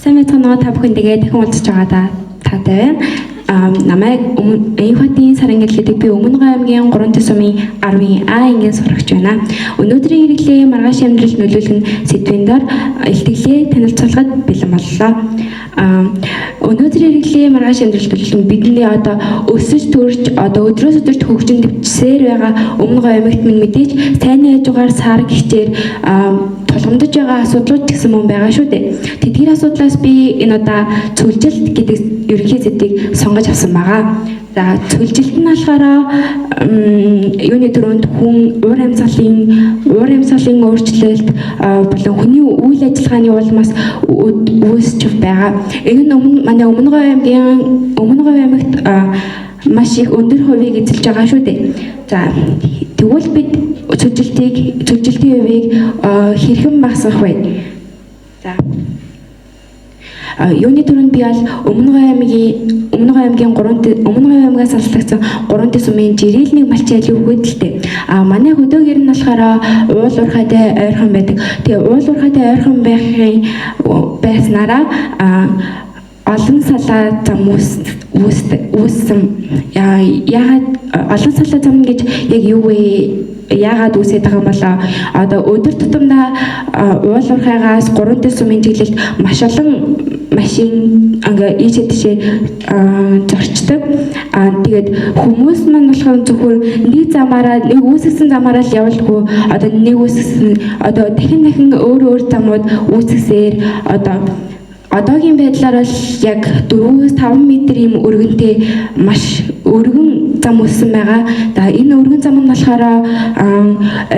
Сайн мэцгэнөө та бүхэн тэгээд дахин уулзч байгаа таатай байна. Намайг Энхотын сарын гэлгээд би Өмнөг аймгийн 3 тусмын 10-ын А ангийн сурагч байна. Өнөөдрийн хэрэглээ маргааш амьдралд нөлөөлөх сэдвийн дор илтгэлээ танилцуулахад бэлэн боллоо. Өнөөдрийн хэрэглээ маргааш амьдралд нөлөөлөх бидний одоо өсөж төрж одоо өдрөөс өдөрт хөгжин дэвчсээр байгаа Өмнөг аймагт минь мэдээж сайн хажуугаар сар гихчээр тулгамдж байгаа асуудлууд гэсэн мөн байгаа шүү дээ. Тэдгээр асуудлаас би энэ удаа цөлжилт гэдэг ерөнхий сэдвийг сонгож авсан байгаа. За цөлжилт нь болохоор юуны төрөнд хүн уур амьсгалын өөрчлөлт болон хүний үйл ажиллагааны улмаас үүсч байгаа. Энэ нь манай Өмнөг аймагт маш их өндөр хувийг эзэлж байгаа шүү дээ. За тэгвэл бид цөлжилтийн хувийг хэрхэн багасгах вэ? За юуны төрөнд би бол Өмнөг аймгийн аймагаас алслагдсан 3 тусмын жирэлний малчин айлын хөдөлтэй. Манай хөдөөгөр нь болохоор уул уурхайтай ойрхон байдаг. Тэгээ уул уурхайтай ойрхон байснараа олон салаа зам үүссэн. Яагаад олон салаа зам гэж яг юу вэ? Яагаад үүсээд байгаа юм болоо? Одоо өдөр тутамдаа уул уурхайгаас 3 тусмын чиглэлд маш олон машин ийшээ тийшээ зорчдог. Тэгээд хүмүүс маань болохоор зөвхөн нэг үүсгэсэн замаараа л явуулдаггүй. Одоо нэг үүсгэсэн дахин өөр замууд үүсгэсээр одоогийн байдлаар бол яг 4-5 м юм өргөнтэй маш өргөн зам үүссэн байгаа. За энэ өргөн зам нь болохоор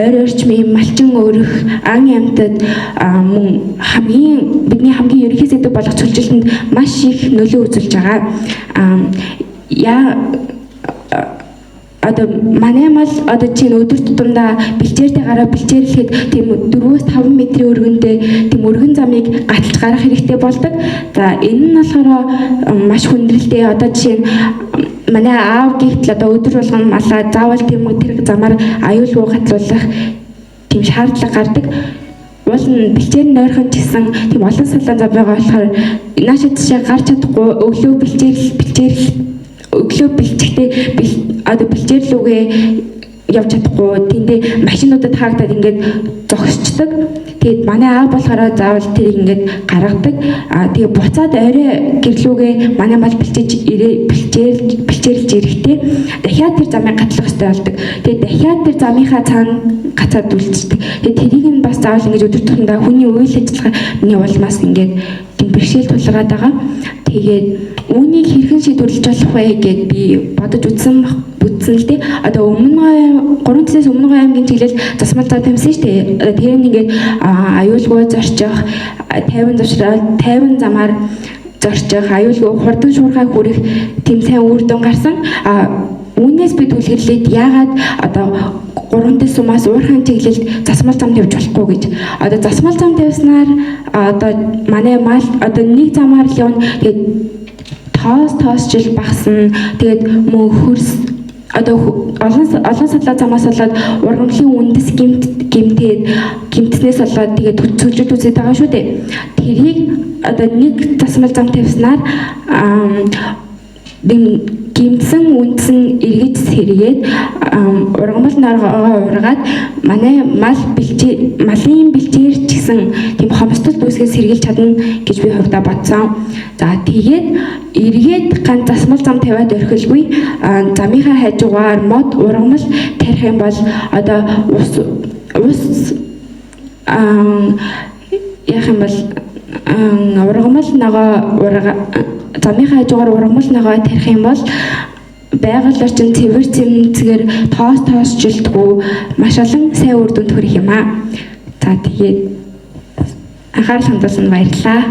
ойр орчмын малчин өрөх ан амьтад мөн бидний хамгийн ерөнхий сэдэв болох цөлжилтэнд маш их нөлөө үзүүлж байгаа. Одоо манай мал чинь өдөр тутамдаа бэлчээртэй гараа бэлчээрлэхэд тийм 4-5 м өргөнтэй тийм өргөн замыг гаталж гарах хэрэгтэй болдог. За энэ нь болохоор маш хүндрэлтэй. Одоо жишээ нь манай аав гихтэл өдөр болгон малаа заавал тийм тэр замаар аюулгүй гатлуулах тийм шаардлага гардаг. Уул нь бэлчээр нь ойрхон чисэн тийм олон салаан зам байгаа болохоор наашид тийшээ гарч чадахгүй өглөө бэлчээхдээ бэлчээрлүүгээ явж чадахгүй тэндээ машинуудад хаагдаад ингээд зогсчдаг. Тэгээд манай аав болохоор заавал тэрийг ингээд гаргадаг. Тэгээ буцаад орой гэрлүүгээ манай мал бэлчээрлж ирэхдээ дахиад тэр замыг гатлах хэрэгтэй болдог. Тэгээд дахиад тэр замынхаа цаана гацаад үлдчихдэг. Тэгээд тэрийг нь бас заавал ингээд өдөр тутамдаа хүний үйл ажиллагааны улмаас ингээд тийм бэрхшээл тулгараад байгаа. Тэгээд үүнийг хэрхэн шийдвэрлэж болох вэ гэд би бодож үзсэн л дээ. Одоо Өмнөг аймгийн чиглэл засмал зам тавьсан шүү дээ. Тэр нь ингээд аюулгүй зорчих, 50 замаар зорчих, аюулгүй хурдан шуурхай хүрэх тийм сайн үр дүн гарсан. Үүнээс бид үлгэрлээд яагаад одоо 3 тусмаас уурхайн чиглэлд засмал зам тавьж болохгүй гэж. Одоо засмал зам тавьснаар одоо манай мал нэг замаар л явна. Тэгээд тоос жил багасна. Тэгээд мөн хөрс олон салаа замаас болоод ургамлын үндэс гимтснээс болоод тэгээд цөлжилт үүсэж байгаа шүү дээ. Тэрийг нэг засмал зам тавьснаар гимтсэн үндсэн эргэж сэргээд ургамал норгоо ургаад манай малын бэлчээр ч гэсэн тийм хомсдол үүсгэж сэргийлж чадна гэж би хувьдаа бодсон. За тэгээд эргээд ганц засмал зам тавиад орхилгүй замынхаа хажуугаар мод ургамал тарих юм бол яах юм бол ургамал ногоо замынхаа хажуугаар ургамал ногоо тарих юм бол байгаль орчин цэвэр цэмцгээр тоос жилтгүү маш олон сайн үр дүнд хүрэх юм аа. За тэгээд анхаарал хандуулсанд баярлалаа.